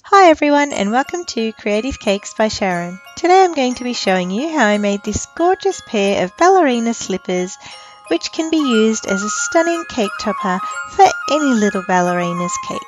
Hi everyone and welcome to Creative Cakes by Sharon. Today I'm going to be showing you how I made this gorgeous pair of ballerina slippers which can be used as a stunning cake topper for any little ballerina's cake.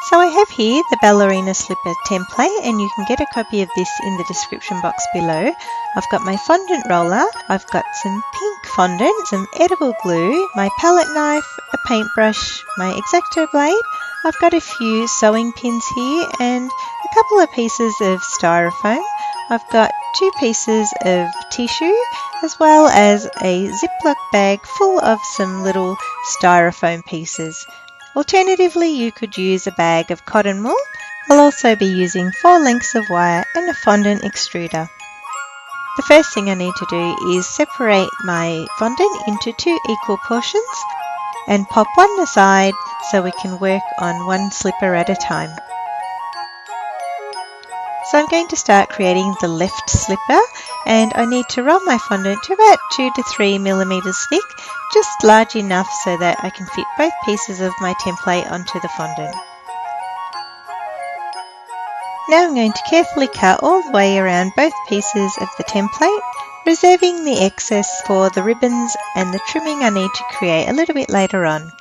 So I have here the ballerina slipper template and you can get a copy of this in the description box below. I've got my fondant roller, I've got some pink fondant, some edible glue, my palette knife, a paintbrush, my X-Acto blade. I've got a few sewing pins here and a couple of pieces of styrofoam. I've got 2 pieces of tissue as well as a Ziploc bag full of some little styrofoam pieces. Alternatively, you could use a bag of cotton wool. I'll also be using 4 lengths of wire and a fondant extruder. The first thing I need to do is separate my fondant into 2 equal portions and pop one aside so we can work on one slipper at a time. So I'm going to start creating the left slipper and I need to roll my fondant to about 2 to 3 millimeters thick, just large enough so that I can fit both pieces of my template onto the fondant. Now I'm going to carefully cut all the way around both pieces of the template, reserving the excess for the ribbons and the trimming I need to create a little bit later on.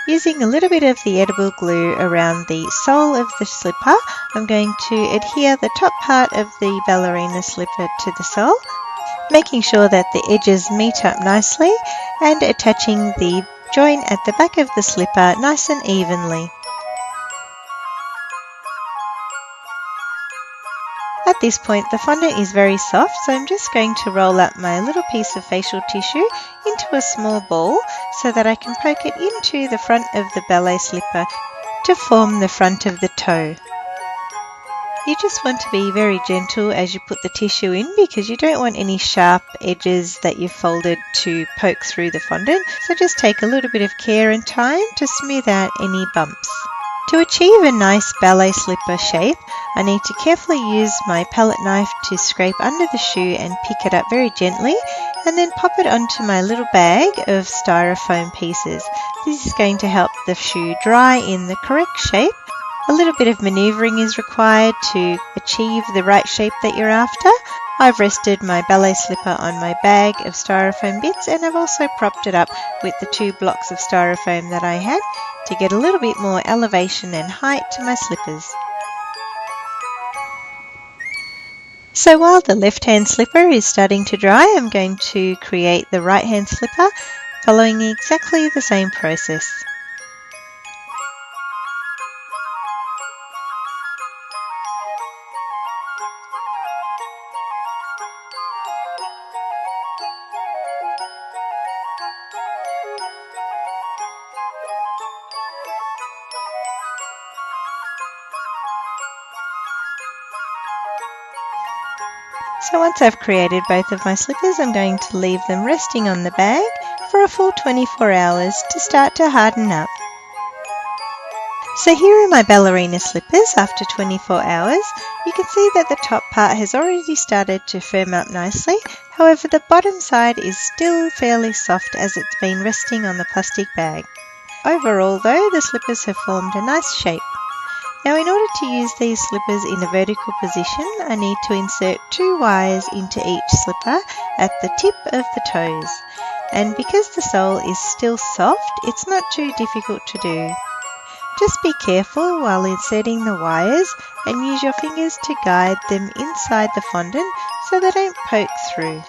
Using a little bit of the edible glue around the sole of the slipper, I'm going to adhere the top part of the ballerina slipper to the sole, making sure that the edges meet up nicely and attaching the join at the back of the slipper nice and evenly. At this point the fondant is very soft, so I'm just going to roll up my little piece of facial tissue into a small ball so that I can poke it into the front of the ballet slipper to form the front of the toe. You just want to be very gentle as you put the tissue in because you don't want any sharp edges that you've folded to poke through the fondant, so just take a little bit of care and time to smooth out any bumps. To achieve a nice ballet slipper shape, I need to carefully use my palette knife to scrape under the shoe and pick it up very gently and then pop it onto my little bag of styrofoam pieces. This is going to help the shoe dry in the correct shape. A little bit of manoeuvring is required to achieve the right shape that you're after. I've rested my ballet slipper on my bag of styrofoam bits and I've also propped it up with the 2 blocks of styrofoam that I had to get a little bit more elevation and height to my slippers. So while the left hand slipper is starting to dry, I'm going to create the right hand slipper following exactly the same process. So once I've created both of my slippers, I'm going to leave them resting on the bag for a full 24 hours to start to harden up. So here are my ballerina slippers after 24 hours. You can see that the top part has already started to firm up nicely. However, the bottom side is still fairly soft as it's been resting on the plastic bag. Overall though, the slippers have formed a nice shape. Now in order to use these slippers in a vertical position, I need to insert 2 wires into each slipper at the tip of the toes. And because the sole is still soft, it's not too difficult to do. Just be careful while inserting the wires and use your fingers to guide them inside the fondant so they don't poke through.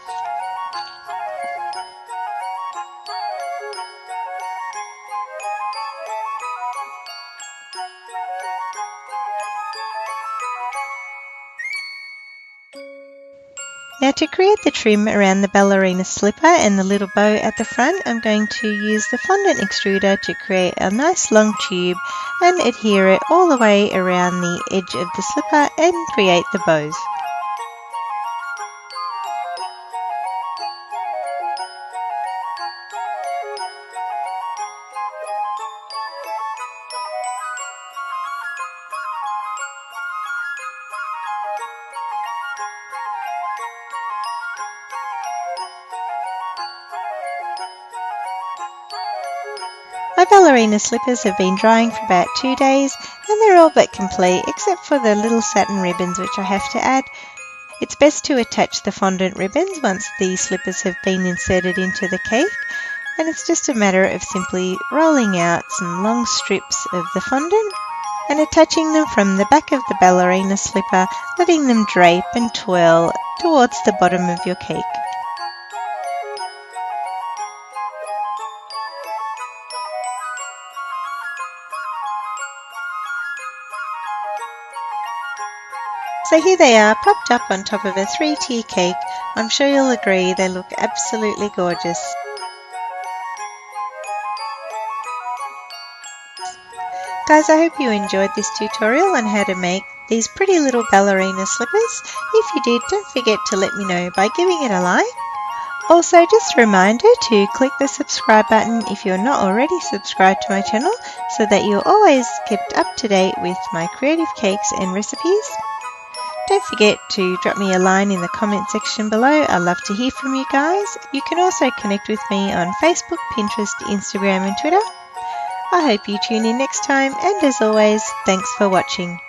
Now to create the trim around the ballerina slipper and the little bow at the front, I'm going to use the fondant extruder to create a nice long tube and adhere it all the way around the edge of the slipper and create the bows. My ballerina slippers have been drying for about 2 days and they're all but complete except for the little satin ribbons which I have to add. It's best to attach the fondant ribbons once the slippers have been inserted into the cake, and it's just a matter of simply rolling out some long strips of the fondant and attaching them from the back of the ballerina slipper, letting them drape and twirl towards the bottom of your cake. So here they are, propped up on top of a 3-tier cake. I'm sure you'll agree they look absolutely gorgeous. Guys, I hope you enjoyed this tutorial on how to make these pretty little ballerina slippers. If you did, don't forget to let me know by giving it a like. Also, just a reminder to click the subscribe button if you're not already subscribed to my channel so that you're always kept up to date with my creative cakes and recipes. Don't forget to drop me a line in the comment section below. I love to hear from you guys. You can also connect with me on Facebook, Pinterest, Instagram and Twitter. I hope you tune in next time, and as always, thanks for watching.